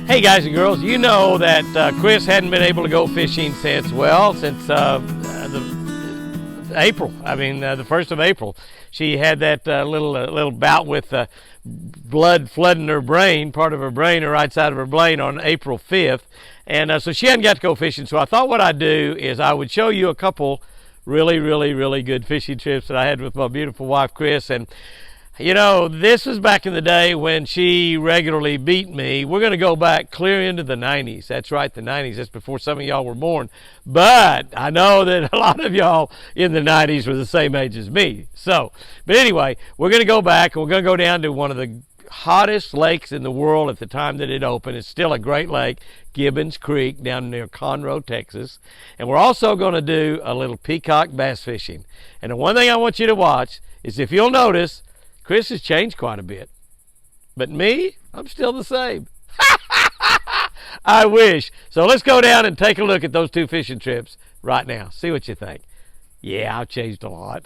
Hey guys and girls, you know that Chris hadn't been able to go fishing since April. The 1st of April. She had that little bout with blood flooding her brain, part of her brain, or right side of her brain, on April 5th. And so she hadn't got to go fishing. So I thought what I'd do is I would show you a couple really good fishing trips that I had with my beautiful wife, Chris. And you know, this was back in the day when she regularly beat me. We're going to go back clear into the 90s. That's right, the 90s. That's before some of y'all were born. But I know that a lot of y'all in the 90s were the same age as me. But anyway, we're going to go back and we're going to go down to one of the hottest lakes in the world at the time that it opened. It's still a great lake, Gibbons Creek, down near Conroe, Texas. And we're also going to do a little peacock bass fishing. And the one thing I want you to watch is, if you'll notice, Chris has changed quite a bit, but me, I'm still the same. I wish. So let's go down and take a look at those two fishing trips right now. See what you think. Yeah, I've changed a lot.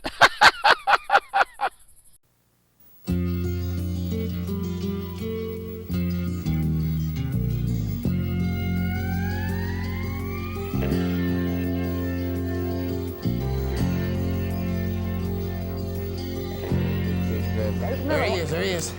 There he is.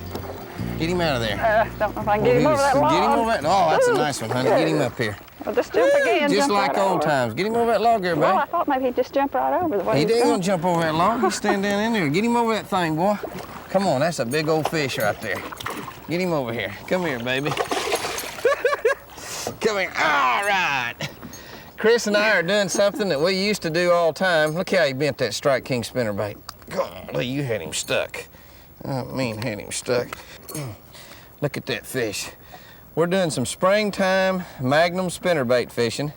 Get him out of there. Don't know if I can get him over that log. Get him over that. Oh, that's a nice one, honey. Get him up here. Well, just jump again. Just jump like right old over. times. Get him over that log there, baby. Well, I thought maybe he'd just jump right over the way He he's ain't going. gonna jump over that log. He's standing down in there. Get him over that thing, boy. Come on, that's a big old fish right there. Get him over here. Come here, baby. Come here. All right. Chris and I are doing something that we used to do all the time. Look how he bent that Strike King spinnerbait. Golly, you had him stuck. I mean, had him stuck. Look at that fish. We're doing some springtime Magnum spinnerbait fishing.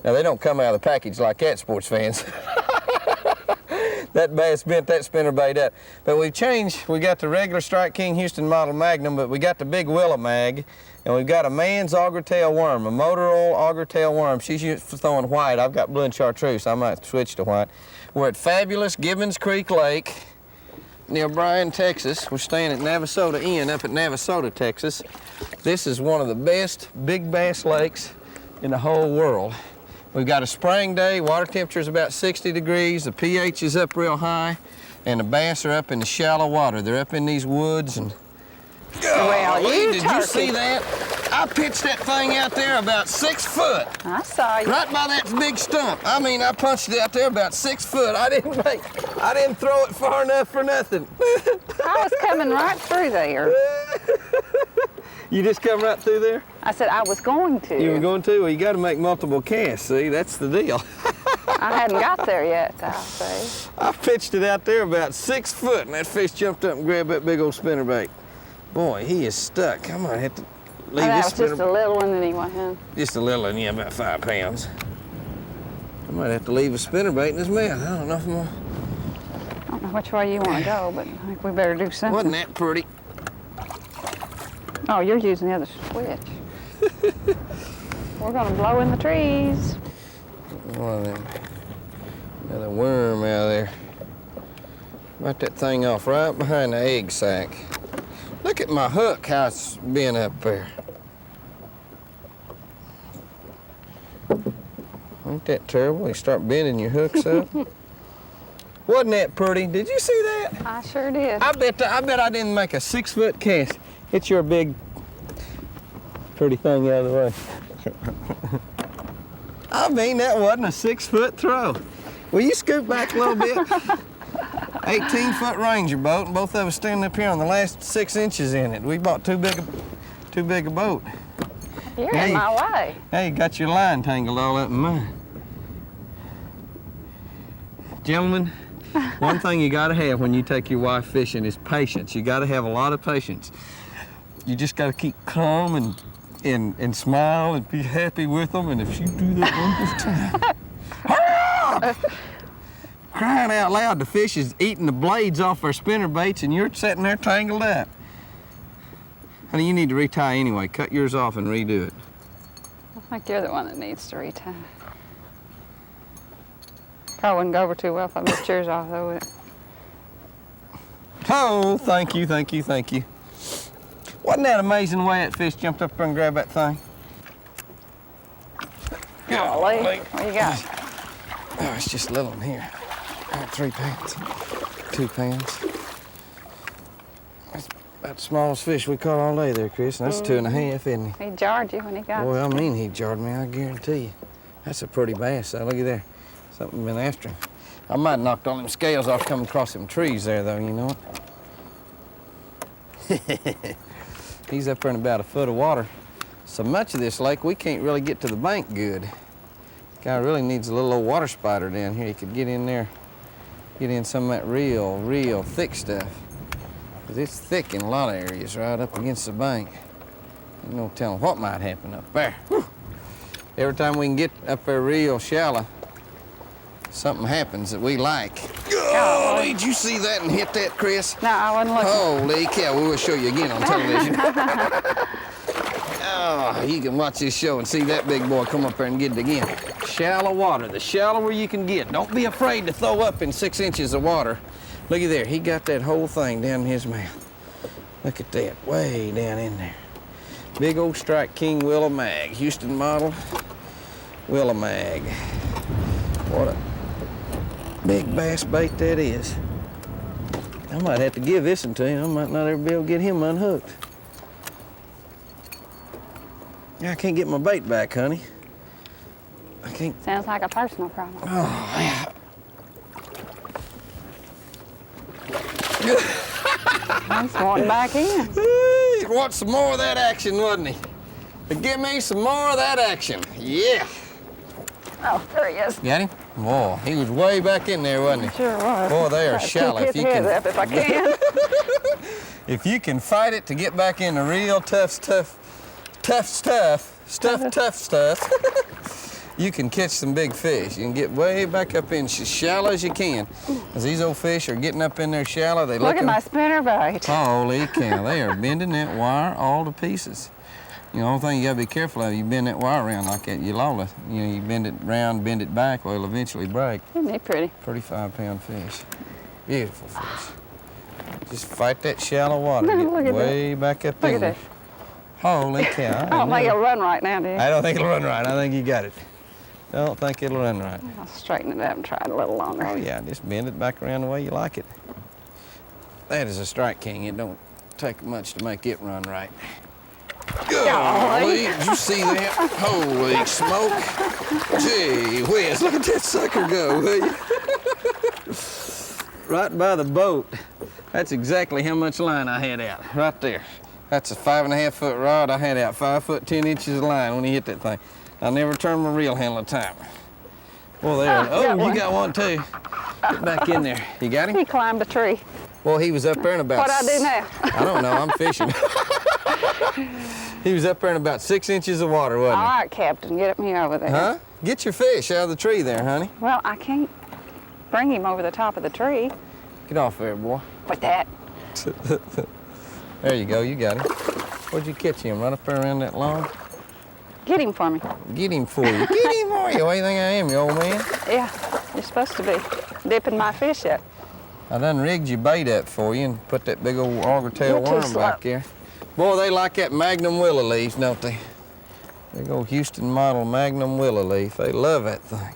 Now, they don't come out of the package like that, sports fans. That bass bent that spinnerbait up. But we've changed. We got the regular Strike King Houston model Magnum, but we got the big Willow Mag, and we've got a man's auger tail worm, a motor oil auger tail worm. She's used for throwing white. I've got blue and chartreuse. I might switch to white. We're at fabulous Gibbons Creek Lake near Bryan, Texas. We're staying at Navasota Inn up at Navasota, Texas. This is one of the best big bass lakes in the whole world. We've got a spring day, water temperature is about 60 degrees, the pH is up real high, and the bass are up in the shallow water. They're up in these woods and... Well, did you see that? I pitched that thing out there about 6 foot. I saw you. Right by that big stump. I mean, I punched it out there about 6 foot. I didn't throw it far enough for nothing. I was coming right through there. You just come right through there? I said I was going to. You were going to? Well, you got to make multiple casts, see? That's the deal. I hadn't got there yet, I'll say. I pitched it out there about 6 foot, and that fish jumped up and grabbed that big old spinnerbait. Boy, he is stuck. I might have to leave That this was just a little one anyway, huh? Just a little one, yeah, about 5 pounds. I might have to leave a spinnerbait in his mouth. I don't know if I'm gonna... I don't know which way you want to go, but I think we better do something. Wasn't that pretty? Oh, you're using the other switch. We're gonna blow in the trees. One of them. Another worm out of there. Bite that thing off right behind the egg sac. Look at my hook, how it's been up there. Ain't that terrible? You start bending your hooks up. Wasn't that pretty? Did you see that? I sure did. I bet I didn't make a 6 foot cast. It's your big, pretty thing out of the way. I mean, that wasn't a 6 foot throw. Will you scoot back a little bit? 18 foot Ranger boat, and both of us standing up here on the last 6 inches in it. We bought too big a boat. You're in my way. Hey, you got your line tangled all up in mine. Gentlemen, one thing you gotta have when you take your wife fishing is patience. You gotta have a lot of patience. You just gotta keep calm and smile and be happy with them, and if you do that one more time, crying out loud, the fish is eating the blades off our spinner baits and you're sitting there tangled up. Honey, you need to retie anyway. Cut yours off and redo it. I think you're the one that needs to retie. Probably wouldn't go over too well if I ripped yours off, though. Oh, thank you, thank you, thank you. Wasn't that amazing the way that fish jumped up there and grabbed that thing? Golly. What you got? Oh, it's just a little one here. 3 pounds. 2 pounds. That's about the smallest fish we caught all day there, Chris. And that's 2.5, isn't he? He jarred you when he got Boy, you. I mean he jarred me, I guarantee you. That's a pretty bass, though. Look at there. Something been after him. I might have knocked all them scales off coming across them trees there, though, you know what? He's up there in about a foot of water. So much of this lake, we can't really get to the bank good. Guy really needs a little old water spider down here. He could get in there, get in some of that real thick stuff. 'Cause it's thick in a lot of areas right up against the bank. Ain't no telling what might happen up there. Whew. Every time we can get up there real shallow, something happens that we like. Oh, did you see that and hit that, Chris? No, I wasn't looking. Holy cow, we will show you again on television. Oh, you can watch this show and see that big boy come up there and get it again. Shallow water, the shallower you can get. Don't be afraid to throw up in 6 inches of water. Look at there, he got that whole thing down in his mouth. Look at that, way down in there. Big old Strike King Willow Mag, Houston model Willow Mag. What a big bass bait that is. I might have to give this one to him. I might not ever be able to get him unhooked. Yeah, I can't get my bait back, honey. I can't. Sounds like a personal problem. Oh, yeah. He's wanting back in. He wants some more of that action, wasn't he? Give me some more of that action. Yeah. Oh, there he is. Got him? Whoa, he was way back in there, wasn't he? Sure was. Boy, they are Try to shallow. keep If his you head can, up if I can. if you can fight it to get back in the real tough stuff, you can catch some big fish. You can get way back up in as shallow as you can. As these old fish are getting up in there shallow, they Look at my spinner bait. Holy cow, they are bending that wire all to pieces. You know, the only thing you gotta be careful of, you bend that wire around like that, you'll all, you know, you bend it round, bend it back, well, it'll eventually break. Isn't he pretty? 35-pound fish. Beautiful fish. Just fight that shallow water. Get Look at way back up Look in at there. this. Holy cow. I don't think it'll run right now, do you? I don't think it'll run right. I think you got it. I don't think it'll run right. I'll straighten it up and try it a little longer. Oh yeah, just bend it back around the way you like it. That is a Strike King. It don't take much to make it run right. Golly, did you see that? Holy smoke. Gee whiz, look at that sucker go, will you? Right by the boat. That's exactly how much line I had out, right there. That's a 5.5-foot rod. I had out 5 foot 10 inches of line when he hit that thing. I never turned my reel handle a time. Well, there. Oh, you got one too. Get back in there. You got him? He climbed a tree. Well, he was up there in about... What'd I do now? I don't know. I'm fishing. He was up there in about 6 inches of water, wasn't All he? right, Captain, get me over there. Huh? Get your fish out of the tree there, honey. Well, I can't bring him over the top of the tree Get off there, boy. with that. There you go. You got him. Where'd you catch him? Right up there around that log? Get him for me. Get him for you. Get him for you. What do you think I am, you old man? Yeah, you're supposed to be dipping my fish up. I done rigged your bait up for you and put that big old auger tail You're too worm slow. back there. Boy, they like that Magnum willow leaf, don't they? Big old Houston model Magnum willow leaf. They love that thing.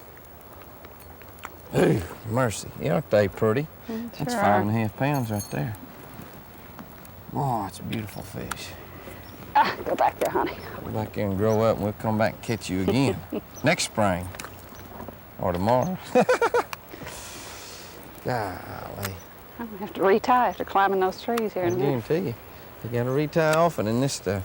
Ooh, mercy. Yeah, aren't they pretty? That's Sure 5.5 pounds right there. Oh, it's a beautiful fish. Ah, go back there, honey. Go back there and grow up and we'll come back and catch you again. Next spring. Or tomorrow. Golly. I'm gonna have to retie after climbing those trees here I in a minute. guarantee you. You gotta retie often in this stuff.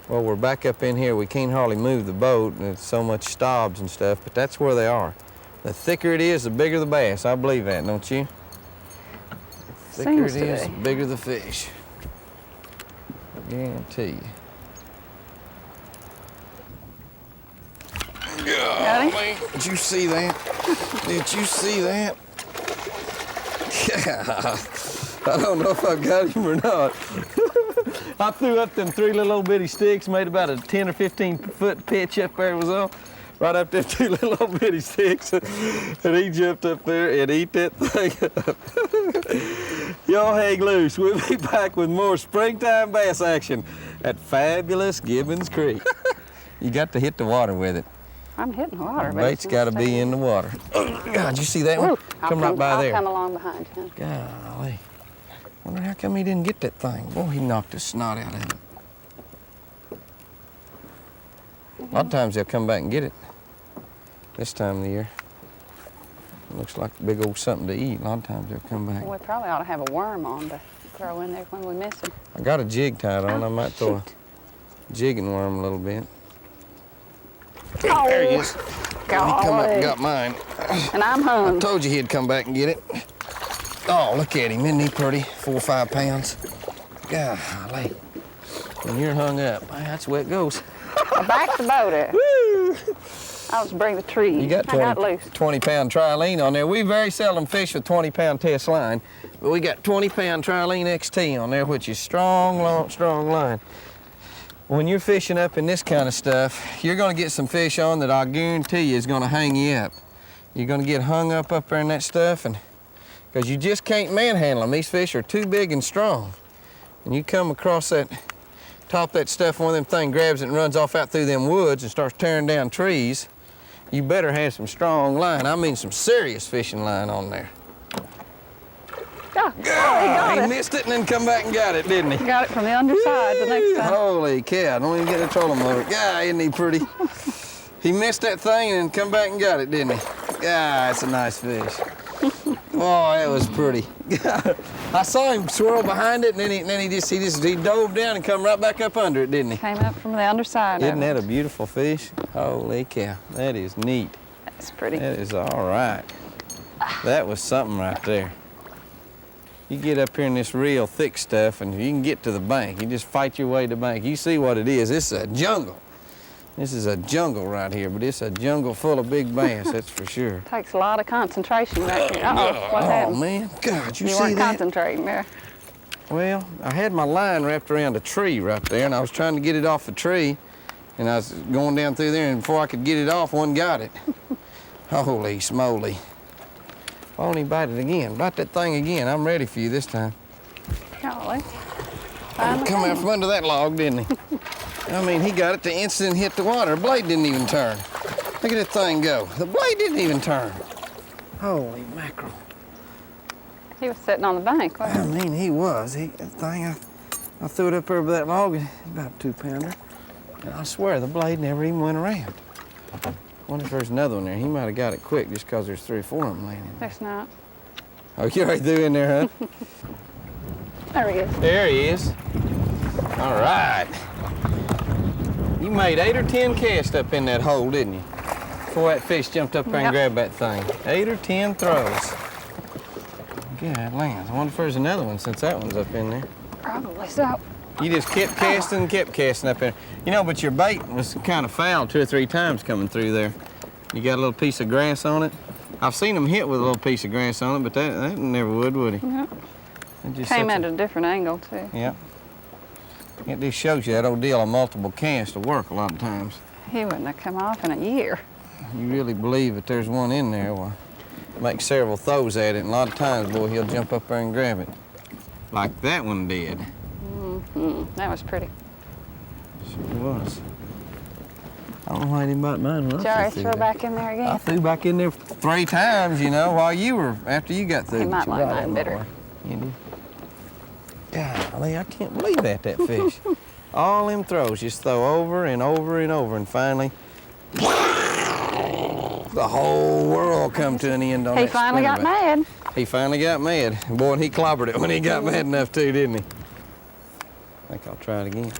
Well, we're back up in here. We can't hardly move the boat, and it's so much stobs and stuff, but that's where they are. The thicker it is, the bigger the bass. I believe that, don't you? The thicker Seems it to is, be. the bigger the fish. I guarantee you. Got him? Golly, did you see that? Did you see that? Yeah. I don't know if I've got him or not. I threw up them 3 little old bitty sticks, made about a 10 or 15 foot pitch up there was on. Right up them 2 little old bitty sticks. And he jumped up there and ate that thing up. Y'all hang loose. We'll be back with more springtime bass action at fabulous Gibbons Creek. You got to hit the water with it. I'm hitting the water. The bait's got to be in the water. God, you see that one? Ooh, Come right by there. I'll come along behind you. Golly. Wonder how come he didn't get that thing. Boy, he knocked the snot out of it. A lot of times they'll come back and get it this time of the year. It looks like a big old something to eat. A lot of times they'll come back. Well, we probably ought to have a worm on to throw in there when we miss him. I got a jig tied on. I might throw a jigging worm a little bit. Oh, there he is. He come up and got mine. And I'm hung. I told you he'd come back and get it. Oh, look at him. Isn't he pretty? 4 or 5 pounds. Golly. When you're hung up, that's where it goes. I backed the boat up. Woo! I'll just bring the tree. You got 20-pound trilene on there. We very seldom fish with 20-pound test line, but we got 20-pound trilene XT on there, which is strong line. When you're fishing up in this kind of stuff, you're going to get some fish on that I guarantee you is going to hang you up. You're going to get hung up there in that stuff, and because you just can't manhandle them. These fish are too big and strong. And you come across that top of that stuff, one of them things grabs it and runs off out through them woods and starts tearing down trees. You better have some strong line. I mean some serious fishing line on there. Oh, he got He it. missed it and then come back and got it, didn't he? Got it from the underside the next time. Holy cow, don't even get the trolling motor. God, isn't he pretty? He missed that thing and then come back and got it, didn't he? God, that's a nice fish. Oh, that was pretty. I saw him swirl behind it and then he dove down and come right back up under it, didn't he? Came up from the underside. Isn't that a beautiful fish? Holy cow, that is neat. That's pretty. That is all right. That was something right there. You get up here in this real thick stuff and you can get to the bank. You just fight your way to the bank. You see what it is. This is a jungle. This is a jungle right here, but it's a jungle full of big bass, that's for sure. Takes a lot of concentration right here. Uh-oh, what happened? Oh, man. God, you see weren't that? concentrating there. Well, I had my line wrapped around a tree right there, and I was trying to get it off the tree, and I was going down through there, and before I could get it off, one got it. Holy smoly. Why won't he bite it again? Bite that thing again. I'm ready for you this time. Golly. Come out from under that log, didn't he? I mean, he got it the instant it hit the water. The blade didn't even turn. Look at that thing go. The blade didn't even turn. Holy mackerel. He was sitting on the bank, I wasn't mean, he was. That thing, I threw it up there by that log, it's about a 2-pounder. And I swear, the blade never even went around. Wonder if there's another one there. He might have got it quick just because there's 3 or 4 of them laying in there. There's not. Oh, you already threw in there, huh? There he is. There he is. All right. You made 8 or 10 casts up in that hole, didn't you? Before that fish jumped up there and grabbed that thing. 8 or 10 throws. God, lands. I wonder if there's another one since that one's up in there. Probably so. You just kept casting up there. You know, but your bait was kind of foul 2 or 3 times coming through there. You got a little piece of grass on it. I've seen them hit with a little piece of grass on it, but that never would he? Yep. It just Came at a different angle, too. Yep. It just shows you that old deal of multiple casts will work a lot of times. He wouldn't have come off in a year. You really believe that there's one in there, well, make several throws at it, and a lot of times, boy, he'll jump up there and grab it. Like that one did. That was pretty. Sure was. I don't know why he didn't bite mine when I Jerry, threw throw there. back in there again. I threw back in there 3 times, you know, while you were, after you got through. He might like mine better. You did? Golly, I can't believe that fish. All them throws, just throw over and over and over, and finally, the whole world come to an end on that He finally got mad. He finally got mad. Boy, and he clobbered it when he got mad enough too, didn't he? I think I'll try it again.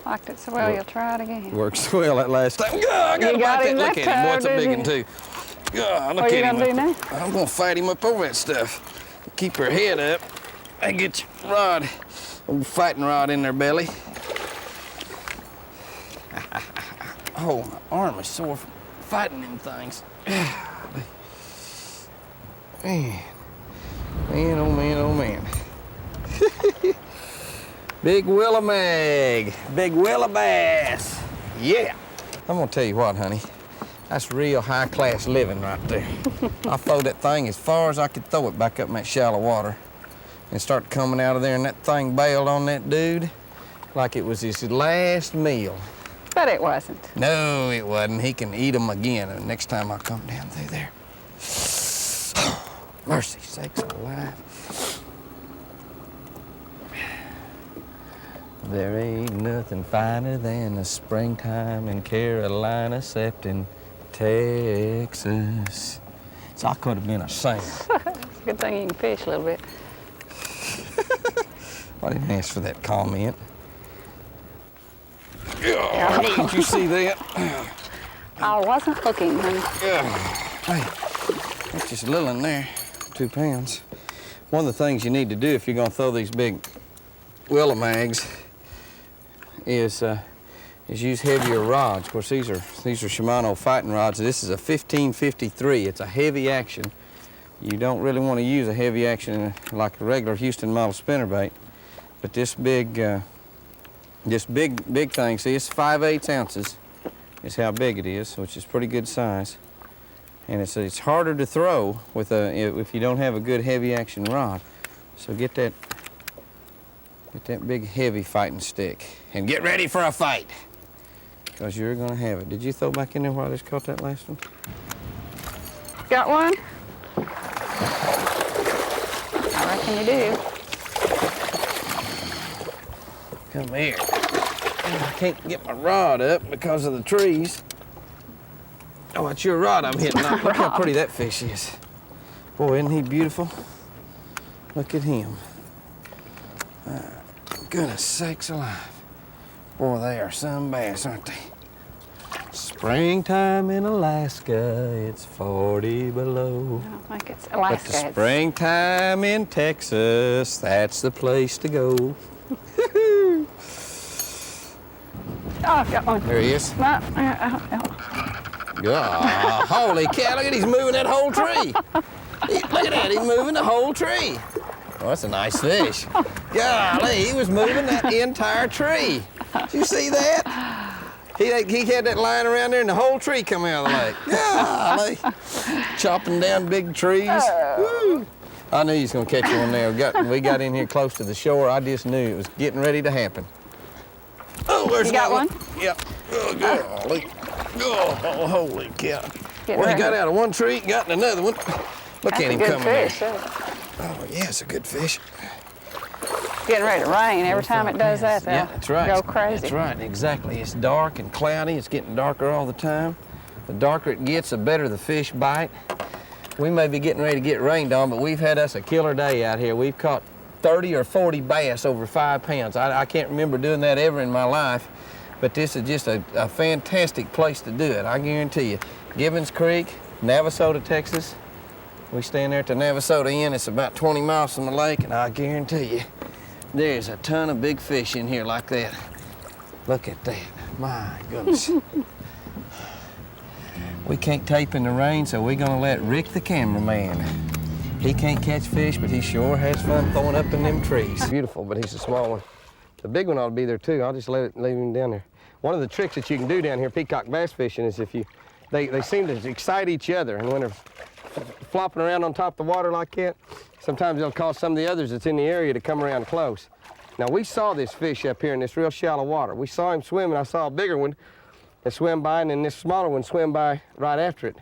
Liked it so well, you'll try it again. Works well that last time. God, I gotta You got bite him that. Look that at him, boy, it's a time, big didn't one too. God, look What are you at him. gonna do now? I'm gonna fight him up over that stuff. Keep her head up and get your rod, old fighting rod in their belly. Oh, my arm is sore from fighting them things. Man, oh man, oh man. Big Willow Mag, big Willow Bass. Yeah. I'm gonna tell you what, honey. That's real high-class living right there. I throw that thing as far as I could throw it back up in that shallow water and start coming out of there, and that thing bailed on that dude like it was his last meal. bet it wasn't. No, it wasn't. He can eat them again next time I come down through there. Mercy sakes alive. There ain't nothing finer than the springtime in Carolina, except in Texas. So I could have been a singer. It's a good thing you can fish a little bit. I didn't ask for that comment. Did you see that? I wasn't looking, honey. Hey, that's just a little in there, 2 pounds. One of the things you need to do if you're gonna throw these big willow mags is use heavier rods. Of course, these are Shimano fighting rods. This is a 1553. It's a heavy action. You don't really want to use a heavy action like a regular Houston model spinnerbait, but this big thing. See, it's 5/8 ounces. Is how big it is, which is pretty good size. And it's harder to throw with if you don't have a good heavy action rod. So get that big heavy fighting stick and get ready for a fight, because you're gonna have it. Did you throw back in there where I just caught that last one? Got one? I reckon you do. Come here. I can't get my rod up because of the trees. Oh, it's your rod I'm hitting on. Look how pretty that fish is. Boy, isn't he beautiful? Look at him. Goodness sakes alive. Boy, they are some bass, aren't they? Springtime in Alaska, it's 40 below. I don't think it's But Alaska. the springtime in Texas, that's the place to go. Oh, got one. There he is. No. God, holy cow, look at he's moving that whole tree. Look at that, he's moving the whole tree. Oh, that's a nice fish. Golly, he was moving that entire tree. Did you see that? He had that line around there and the whole tree come out of the lake. Golly. Chopping down big trees. Woo. I knew he was gonna catch one there. We got in here close to the shore. I just knew it was getting ready to happen. Oh, there's You got one? Yep. Oh, golly. Oh, holy cow. Getting Well, he ready. got out of one tree, got in another one. Look That's at a him good coming fish, there. isn't it? Oh, yeah, it's a good fish. Getting ready to rain. Every time it does that, they'll Yeah, that's right. go crazy. That's right, exactly. It's dark and cloudy. It's getting darker all the time. The darker it gets, the better the fish bite. We may be getting ready to get rained on, but we've had us a killer day out here. We've caught 30 or 40 bass over 5 pounds. I can't remember doing that ever in my life, but this is just a fantastic place to do it, I guarantee you. Gibbons Creek, Navasota, Texas. We stand there at the Navasota Inn. It's about 20 miles from the lake, and I guarantee you, there's a ton of big fish in here like that. Look at that, my goodness. We can't tape in the rain, so we're gonna let Rick the cameraman. He can't catch fish, but he sure has fun throwing up in them trees. Beautiful, but he's a small one. The big one ought to be there too. I'll just leave him down there. One of the tricks that you can do down here peacock bass fishing is if they seem to excite each other, and when they're flopping around on top of the water like that, sometimes they'll cause some of the others that's in the area to come around close. Now, we saw this fish up here in this real shallow water. We saw him swim, and I saw a bigger one that swam by, and then this smaller one swam by right after it.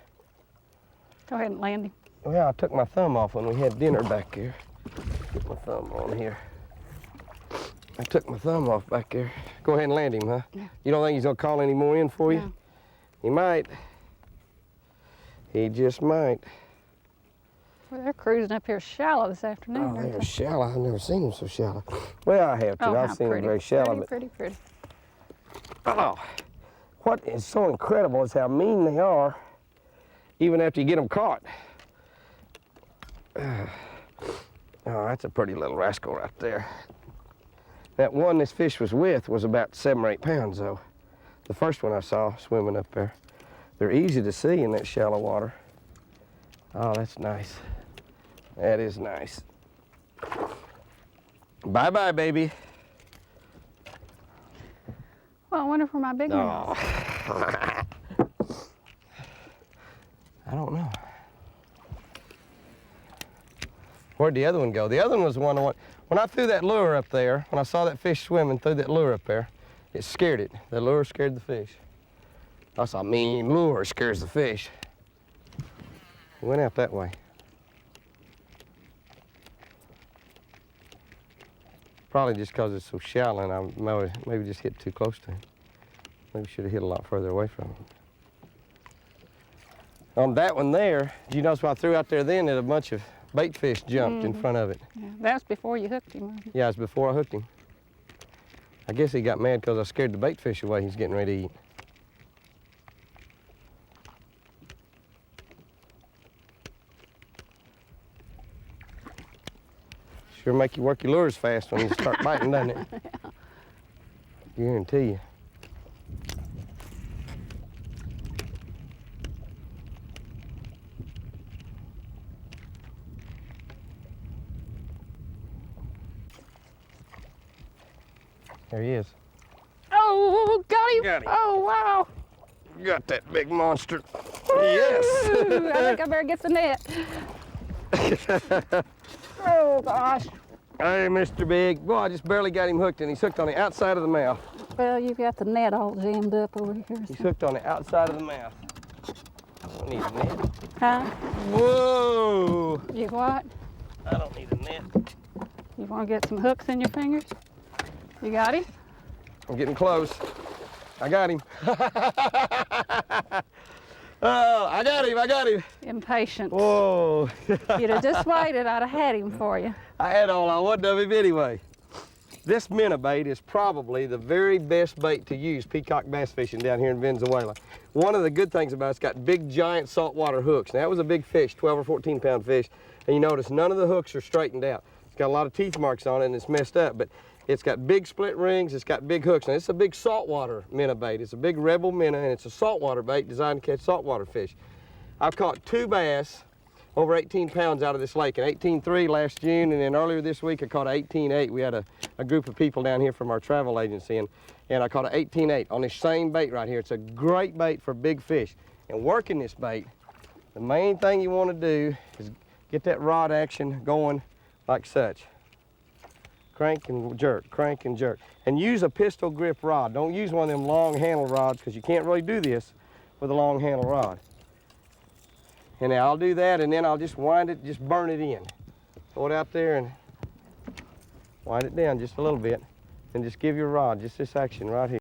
Go ahead and land him. Well, I took my thumb off when we had dinner back here. Get my thumb on here. I took my thumb off back there. Go ahead and land him, huh? Yeah. You don't think he's gonna call any more in for you? No. He might. He just might. Well, they're cruising up here shallow this afternoon. Oh, aren't they're they? shallow. I've never seen them so shallow. Well, I have to. Oh, I've how seen them pretty. very shallow. Pretty, pretty. But, oh, what is so incredible is how mean they are, even after you get them caught. Oh, that's a pretty little rascal right there. That one this fish was with was about 7 or 8 pounds, though. The first one I saw swimming up there. They're easy to see in that shallow water. Oh, that's nice. That is nice. Bye-bye, baby. Well, I wonder where my big one is. Oh. I don't know. Where'd the other one go? The other one was the one when I threw that lure up there, when I saw that fish swimming, threw that lure up there, It scared it. The lure scared the fish. That's a mean lure, scares the fish. It went out that way. Probably just because it's so shallow and I maybe just hit too close to him. Maybe should have hit a lot further away from him. On that one there, did you notice what I threw out there then that a bunch of bait fish jumped in front of it? Yeah, that's before you hooked him. Yeah, it was before I hooked him. I guess he got mad because I scared the bait fish away he's getting ready to eat. Sure make you work your lures fast when you start biting, doesn't it? Yeah. Guarantee you. There he is. Oh, got him. Got him. Oh, wow. Got that big monster. Ooh, Yes. I think I better get the net. Oh, gosh. Hey, Mr. Big. Boy, I just barely got him hooked, and he's hooked on the outside of the mouth. Well, you've got the net all jammed up over here. He's hooked on the outside of the mouth. I don't need a net. Huh? Whoa! You what? I don't need a net. You want to get some hooks in your fingers? You got him? I'm getting close. I got him. Oh, I got him. Impatient. Whoa. You'd have just waited, I'd have had him for you. I had all I wanted of him anyway. This minnow bait is probably the very best bait to use peacock bass fishing down here in Venezuela. One of the good things about it's got big, giant saltwater hooks. Now, that was a big fish, 12 or 14 pound fish, and you notice none of the hooks are straightened out. It's got a lot of teeth marks on it and it's messed up, but it's got big split rings, it's got big hooks. Now, it's a big saltwater minnow bait. It's a big rebel minnow, and it's a saltwater bait designed to catch saltwater fish. I've caught 2 bass over 18 pounds out of this lake, an 18.3 last June, and then earlier this week I caught an 18.8. We had a group of people down here from our travel agency, and I caught an 18.8 on this same bait right here. It's a great bait for big fish. And working this bait, the main thing you want to do is get that rod action going like such. Crank and jerk, crank and jerk. And use a pistol grip rod. Don't use one of them long handle rods, because you can't really do this with a long handle rod. And now I'll do that, and then I'll just wind it, just burn it in. Throw it out there and wind it down just a little bit, and just give your rod just this action right here.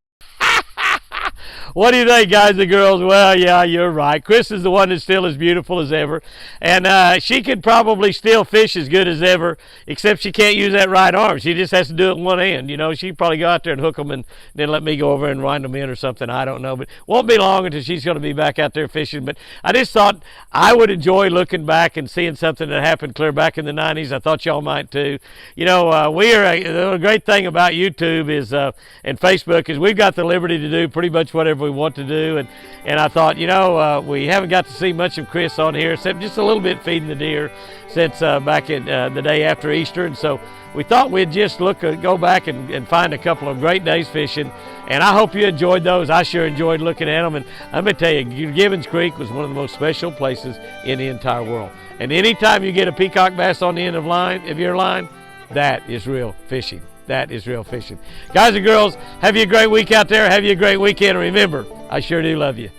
What do you think, guys and girls? Well, yeah, you're right. Chris is the one that's still as beautiful as ever. And she could probably still fish as good as ever, except she can't use that right arm. She just has to do it with one hand. You know, she'd probably go out there and hook them and then let me go over and wind them in or something. I don't know. But won't be long until she's going to be back out there fishing. But I just thought I would enjoy looking back and seeing something that happened clear back in the 90s. I thought y'all might too. You know, the great thing about YouTube is and Facebook is we've got the liberty to do pretty much whatever we want to do, and I thought, you know, we haven't got to see much of Chris on here except just a little bit feeding the deer since back in the day after Easter, and so we thought we'd just go back and find a couple of great days fishing, and I hope you enjoyed those. I sure enjoyed looking at them, and I'm gonna tell you, Gibbons Creek was one of the most special places in the entire world, and anytime you get a peacock bass on the end of your line, that is real fishing. That is real fishing. Guys and girls, have you a great week out there. Have you a great weekend. And remember, I sure do love you.